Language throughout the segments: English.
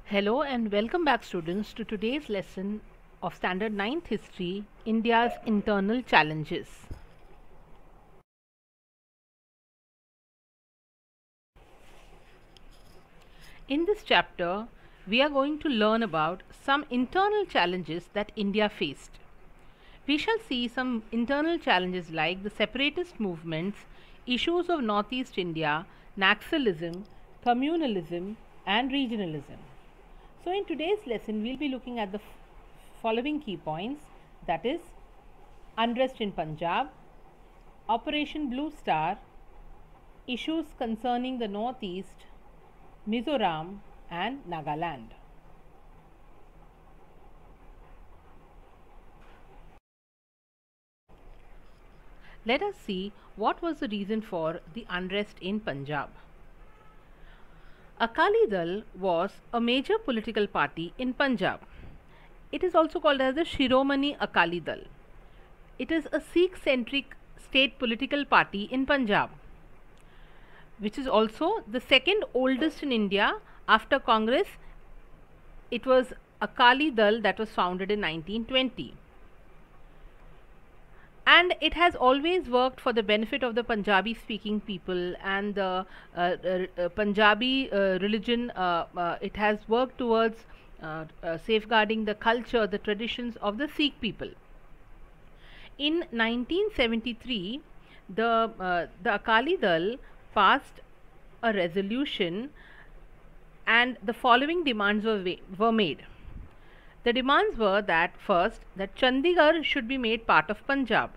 Hello and welcome back students to today's lesson of Standard 9th History, India's Internal Challenges. In this chapter, we are going to learn about some internal challenges that India faced. We shall see some internal challenges like the separatist movements, issues of Northeast India, Naxalism, communalism and regionalism. So in today's lesson, we'll be looking at the following key points, that is unrest in Punjab, Operation Blue Star, issues concerning the Northeast, Mizoram and Nagaland. Let us see what was the reason for the unrest in Punjab. Akali Dal was a major political party in Punjab. It is also called as the Shiromani Akali Dal. It is a Sikh-centric state political party in Punjab, which is also the second oldest in India after Congress. It was Akali Dal that was founded in 1920. And it has always worked for the benefit of the Punjabi speaking people and the Punjabi religion. It has worked towards safeguarding the culture, the traditions of the Sikh people. In 1973, the Akali Dal passed a resolution and the following demands were made. The demands were that first, that Chandigarh should be made part of Punjab.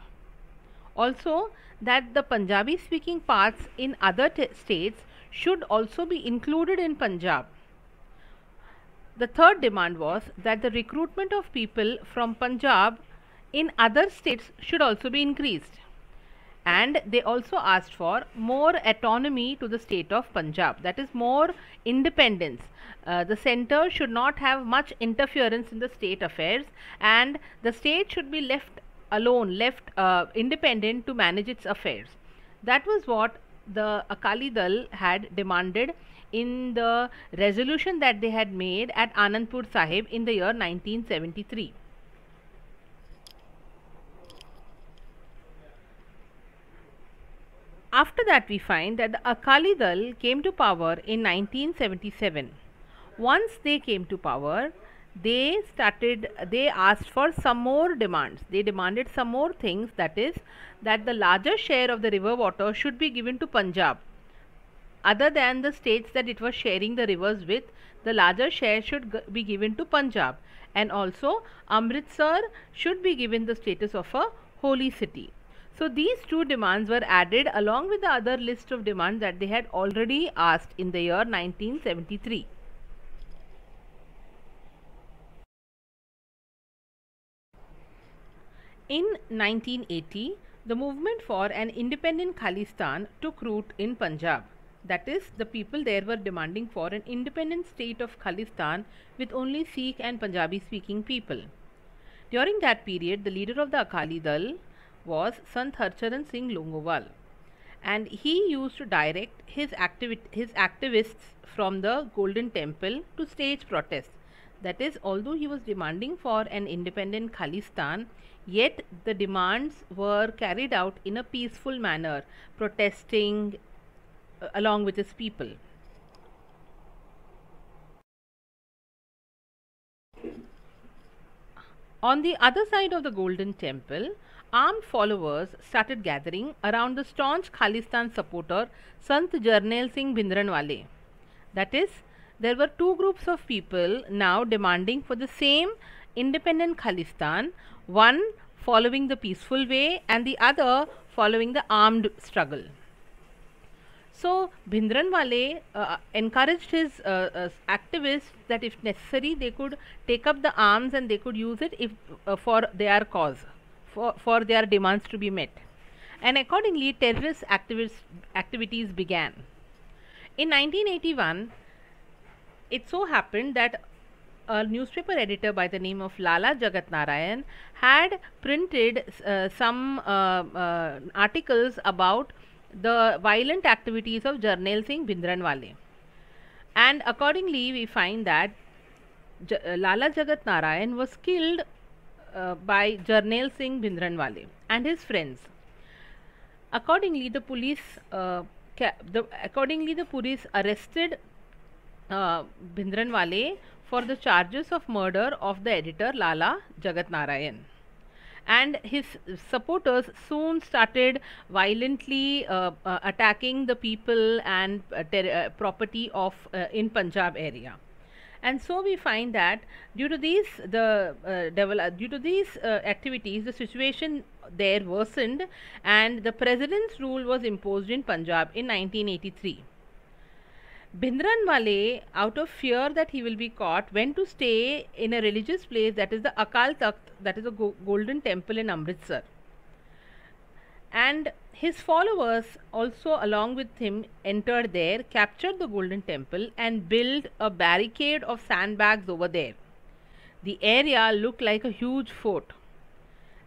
Also, that the Punjabi speaking parts in other states should also be included in Punjab. The third demand was that the recruitment of people from Punjab in other states should also be increased. And they also asked for more autonomy to the state of Punjab, that is more independence. The center should not have much interference in the state affairs and the state should be left alone, left independent to manage its affairs. That was what the Akali Dal had demanded in the resolution that they had made at Anandpur Sahib in the year 1973. After that, we find that the Akali Dal came to power in 1977. Once they came to power, they asked for some more demands. They demanded some more things, that is, that the larger share of the river water should be given to Punjab. Other than the states that it was sharing the rivers with, the larger share should be given to Punjab. And also, Amritsar should be given the status of a holy city. So these two demands were added along with the other list of demands that they had already asked in the year 1973. In 1980, the movement for an independent Khalistan took root in Punjab. That is, the people there were demanding for an independent state of Khalistan with only Sikh and Punjabi speaking people. During that period, the leader of the Akali Dal was Sant Harcharan Singh Longowal, and he used to direct his activists from the Golden Temple to stage protests. That is, although he was demanding for an independent Khalistan, yet the demands were carried out in a peaceful manner, protesting along with his people. On the other side of the Golden Temple, armed followers started gathering around the staunch Khalistan supporter Sant Jarnail Singh Bhindranwale. That is, there were two groups of people now demanding for the same independent Khalistan, one following the peaceful way and the other following the armed struggle. So Bhindranwale encouraged his activists that if necessary they could take up the arms and they could use it if for their cause, for their demands to be met. And accordingly, terrorist activities began. In 1981, it so happened that a newspaper editor by the name of Lala Jagat Narayan had printed some articles about the violent activities of Jarnail Singh Bhindranwale. And accordingly, we find that Lala Jagat Narayan was killed by Jarnail Singh Bhindranwale and his friends. Accordingly, the police arrested Bhindranwale for the charges of murder of the editor Lala Jagat Narayan. And his supporters soon started violently attacking the people and property of in Punjab area. And so we find that due to these activities, the situation there worsened, and the president's rule was imposed in Punjab in 1983. Bhindranwale, out of fear that he will be caught, went to stay in a religious place, that is the Akal Takht, that is a golden temple in Amritsar. And his followers also along with him entered there, captured the golden temple and built a barricade of sandbags over there. The area looked like a huge fort.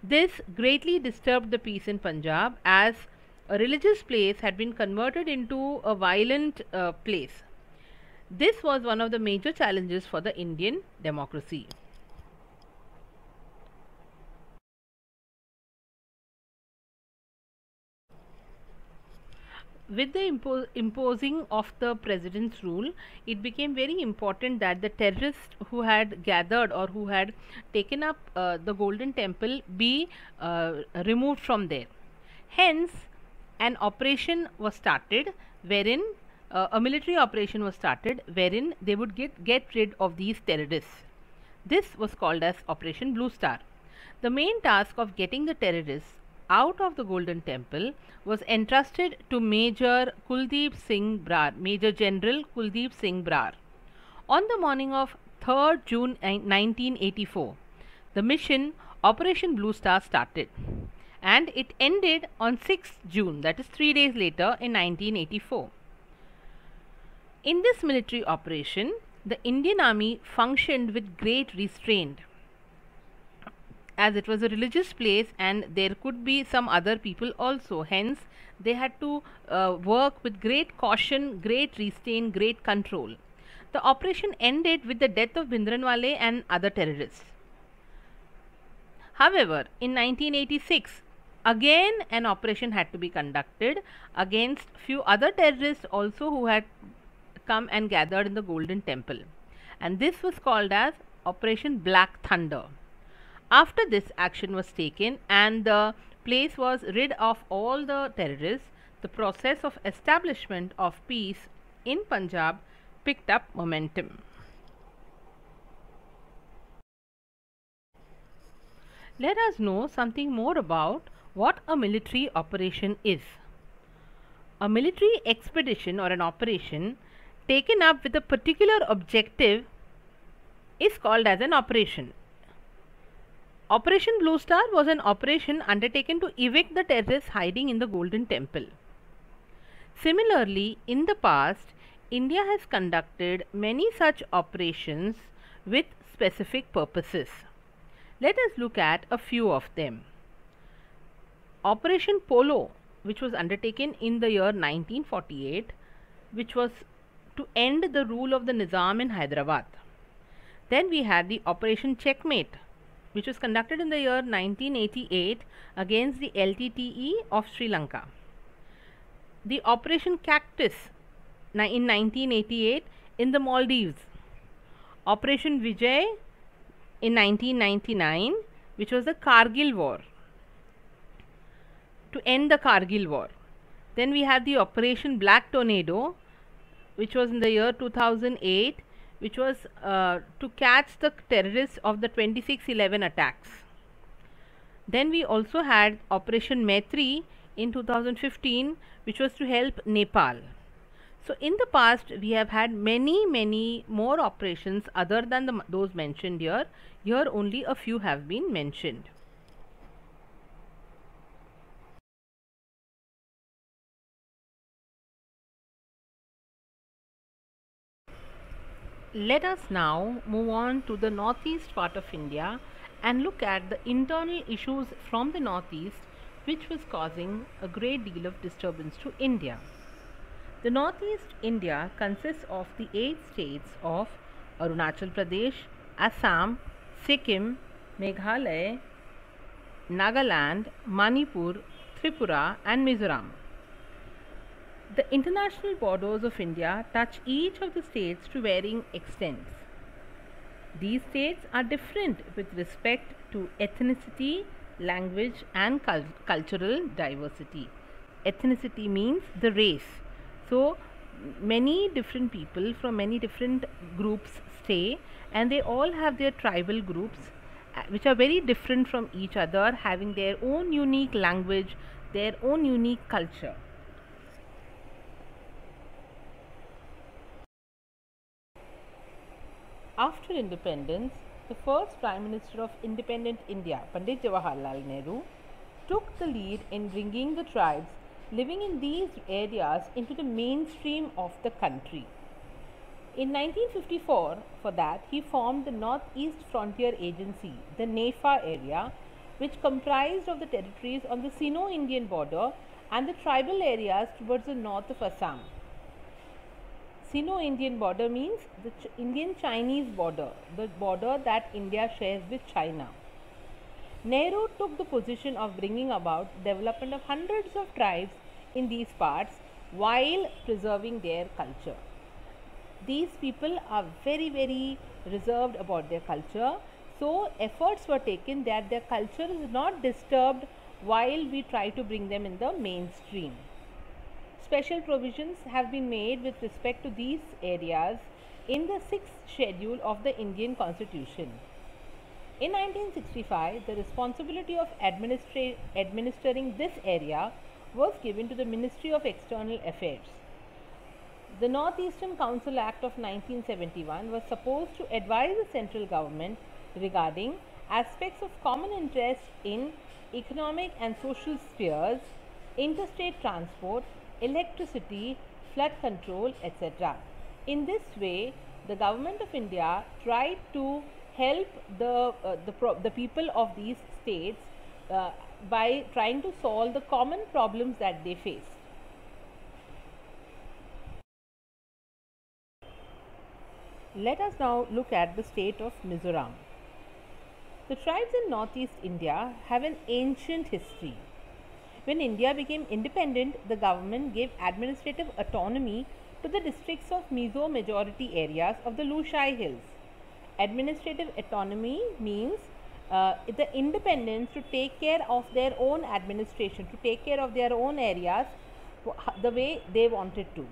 This greatly disturbed the peace in Punjab, as a religious place had been converted into a violent place. This was one of the major challenges for the Indian democracy. With the imposing of the president's rule, it became very important that the terrorists who had gathered or who had taken up the golden temple be removed from there. Hence, an operation was started wherein a military operation was started wherein they would get rid of these terrorists. This was called as Operation Blue Star. The main task of getting the terrorists out of the golden temple was entrusted to Major Kuldeep Singh Brar, Major General Kuldeep Singh Brar. On the morning of 3rd June 1984, the mission Operation Blue Star started, and it ended on 6th June, that is 3 days later in 1984. In this military operation, the Indian Army functioned with great restraint, as it was a religious place and there could be some other people also. Hence, they had to work with great caution, great restraint, great control. The operation ended with the death of Bhindranwale and other terrorists. However, in 1986, again an operation had to be conducted against few other terrorists also who had come and gathered in the Golden Temple, and this was called as Operation Black Thunder. After this action was taken and the place was rid of all the terrorists, the process of establishment of peace in Punjab picked up momentum. Let us know something more about what a military operation is. A military expedition or an operation taken up with a particular objective is called as an operation. Operation Blue Star was an operation undertaken to evict the terrorists hiding in the Golden Temple. Similarly, in the past, India has conducted many such operations with specific purposes. Let us look at a few of them. Operation Polo, which was undertaken in the year 1948, which was to end the rule of the Nizam in Hyderabad. Then we had the Operation Checkmate, which was conducted in the year 1988 against the LTTE of Sri Lanka. The Operation Cactus in 1988 in the Maldives. Operation Vijay in 1999, which was the Kargil War, to end the Kargil War. Then we had the Operation Black Tornado, which was in the year 2008, which was to catch the terrorists of the 26/11 attacks. Then we also had Operation Maitri in 2015, which was to help Nepal. So in the past, we have had many more operations other than those mentioned here. Here only a few have been mentioned. Let us now move on to the northeast part of India and look at the internal issues from the northeast which was causing a great deal of disturbance to India. The northeast India consists of the 8 states of Arunachal Pradesh, Assam, Sikkim, Meghalaya, Nagaland, Manipur, Tripura, and Mizoram. The international borders of India touch each of the states to varying extents. These states are different with respect to ethnicity, language, and cultural diversity. Ethnicity means the race. So, many different people from many different groups stay, and they all have their tribal groups which are very different from each other, having their own unique language, their own unique culture. After independence, the first Prime Minister of independent India, Pandit Jawaharlal Nehru, took the lead in bringing the tribes living in these areas into the mainstream of the country. In 1954, for that, he formed the Northeast Frontier Agency, the NEFA area, which comprised of the territories on the Sino-Indian border and the tribal areas towards the north of Assam. Sino-Indian border means the Indian-Chinese border, the border that India shares with China. Nehru took the position of bringing about development of hundreds of tribes in these parts while preserving their culture. These people are very reserved about their culture, so efforts were taken that their culture is not disturbed while we try to bring them in the mainstream. Special provisions have been made with respect to these areas in the 6th schedule of the Indian Constitution. In 1965, the responsibility of administering this area was given to the Ministry of External Affairs. The Northeastern Council Act of 1971 was supposed to advise the central government regarding aspects of common interest in economic and social spheres, interstate transport, electricity, flood control, etc. In this way, the government of India tried to help the people of these states by trying to solve the common problems that they faced. Let us now look at the state of Mizoram. The tribes in northeast India have an ancient history. When India became independent, the government gave administrative autonomy to the districts of Mizo majority areas of the Lushai Hills. Administrative autonomy means the independence to take care of their own administration, to take care of their own areas the way they wanted to.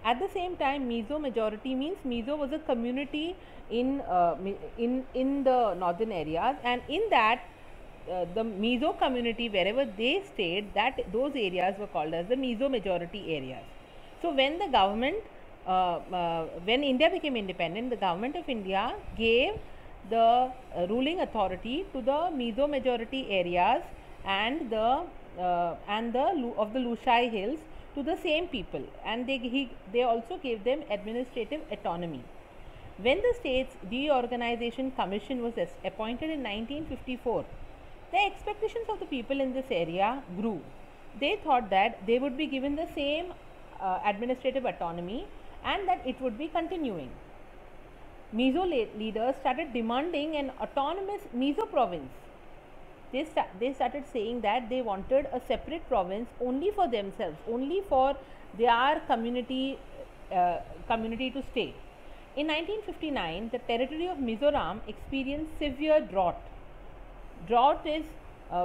At the same time, Mizo majority means Mizo was a community in the northern areas, and in that the Mizo community, wherever they stayed, that those areas were called as the Mizo majority areas. So when the government, when India became independent, the government of India gave the ruling authority to the Mizo majority areas and the of the Lushai Hills to the same people, and they also gave them administrative autonomy. When the States Reorganization Commission was appointed in 1954, the expectations of the people in this area grew. They thought that they would be given the same administrative autonomy and that it would be continuing. Mizo leaders started demanding an autonomous Mizo province. They started saying that they wanted a separate province only for themselves, only for their community to stay. In 1959, the territory of Mizoram experienced severe drought. Drought is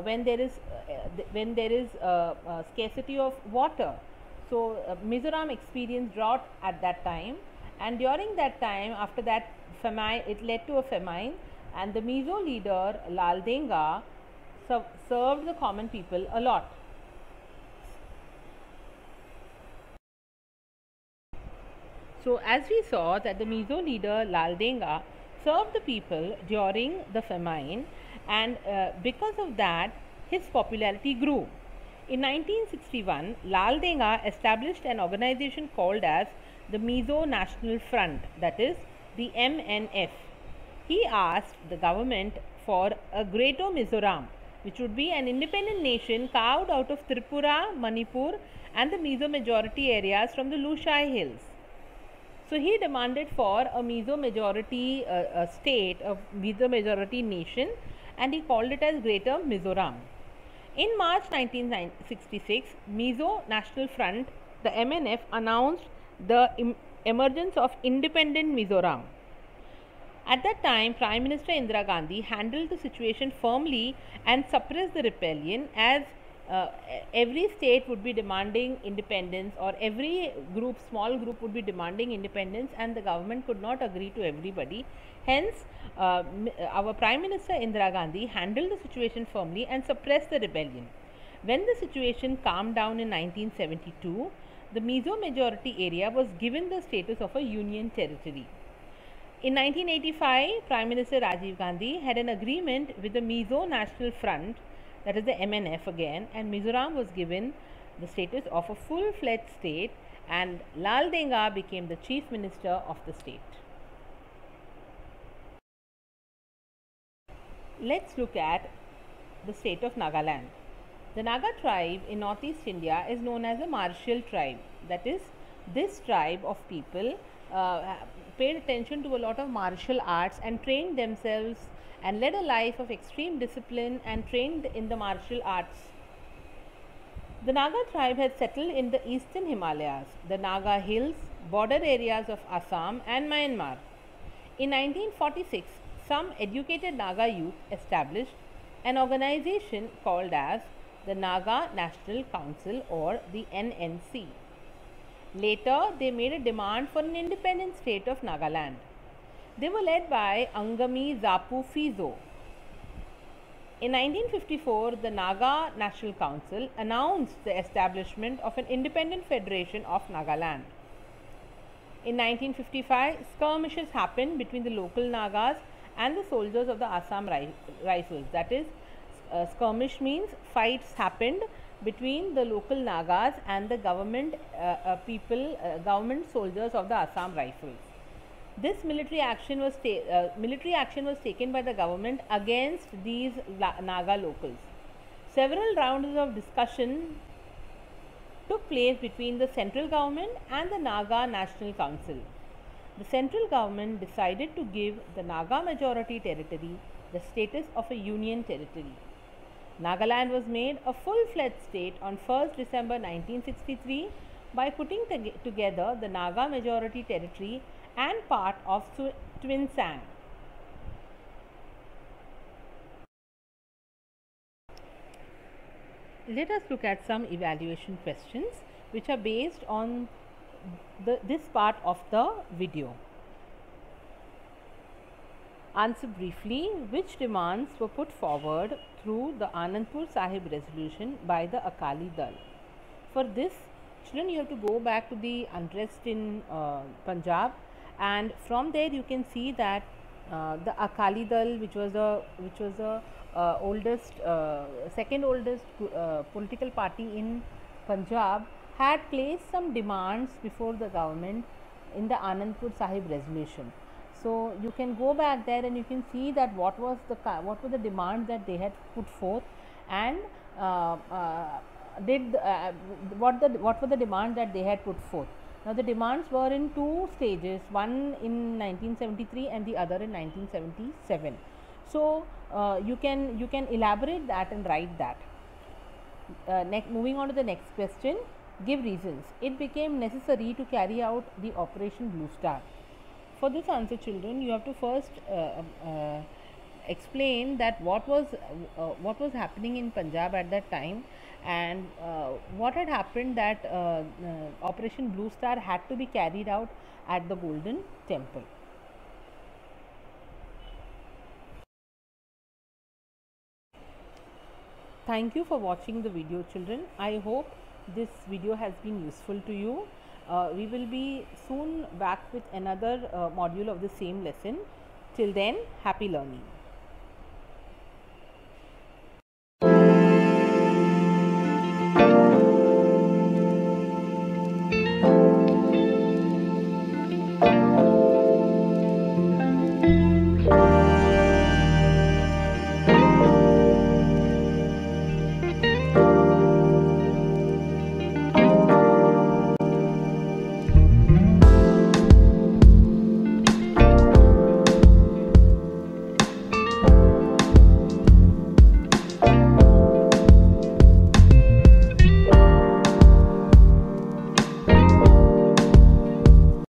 when there is scarcity of water. So Mizoram experienced drought at that time, and during that time, after that famine, it led to a famine, and the Mizo leader Lal Denga served the common people a lot. So as we saw that the Mizo leader Lal Denga served the people during the famine, and because of that his popularity grew. In 1961, Lal Denga established an organization called as the Mizo National Front, that is the MNF. He asked the government for a Greater Mizoram, which would be an independent nation carved out of Tripura, Manipur and the Mizo majority areas from the Lushai Hills. So he demanded for a Mizo majority state, a Mizo majority nation, and he called it as Greater Mizoram. In March 1966, Mizo National Front, the MNF, announced the emergence of independent Mizoram. At that time, Prime Minister Indira Gandhi handled the situation firmly and suppressed the rebellion, as every state would be demanding independence, or every group, small group, would be demanding independence, and the government could not agree to everybody. Hence, our Prime Minister Indira Gandhi handled the situation firmly and suppressed the rebellion. When the situation calmed down in 1972, the Mizo majority area was given the status of a union territory. In 1985, Prime Minister Rajiv Gandhi had an agreement with the Mizo National Front, that is the MNF again, and Mizoram was given the status of a full-fledged state, and Lal Denga became the Chief Minister of the state. Let's look at the state of Nagaland. The Naga tribe in Northeast India is known as a martial tribe. That is, this tribe of people paid attention to a lot of martial arts and trained themselves and led a life of extreme discipline and trained in the martial arts. The Naga tribe had settled in the eastern Himalayas, the Naga Hills, border areas of Assam and Myanmar. In 1946, some educated Naga youth established an organization called as the Naga National Council, or the NNC. Later, they made a demand for an independent state of Nagaland. They were led by Angami Zapu Fizo. In 1954, the Naga National Council announced the establishment of an independent federation of Nagaland. In 1955, skirmishes happened between the local Nagas and the soldiers of the Assam Rifles. That is, skirmish means fights happened between the local Nagas and the government government soldiers of the Assam Rifles. This military action was taken by the government against these Naga locals. Several rounds of discussion took place between the central government and the Naga National Council. The central government decided to give the Naga majority territory the status of a union territory. Nagaland was made a full-fledged state on 1st December 1963 by putting together the Naga majority territory and part of Twinsang. Let us look at some evaluation questions which are based on this part of the video. Answer briefly, which demands were put forward through the Anandpur Sahib resolution by the Akali Dal? For this, children, you have to go back to the unrest in Punjab, and from there you can see that the Akali Dal, which was the second oldest political party in Punjab, had placed some demands before the government in the Anandpur Sahib resolution. So you can go back there and you can see that what were the demands that they had put forth, and what were the demands that they had put forth. Now the demands were in two stages, one in 1973 and the other in 1977. So you can elaborate that and write that. Moving on to the next question, give reasons. It became necessary to carry out the Operation Blue Star. For this answer, children, you have to first explain that what was happening in Punjab at that time, and what had happened that Operation Blue Star had to be carried out at the Golden Temple. Thank you for watching the video, children. I hope this video has been useful to you. We will be soon back with another module of the same lesson. Till then, happy learning.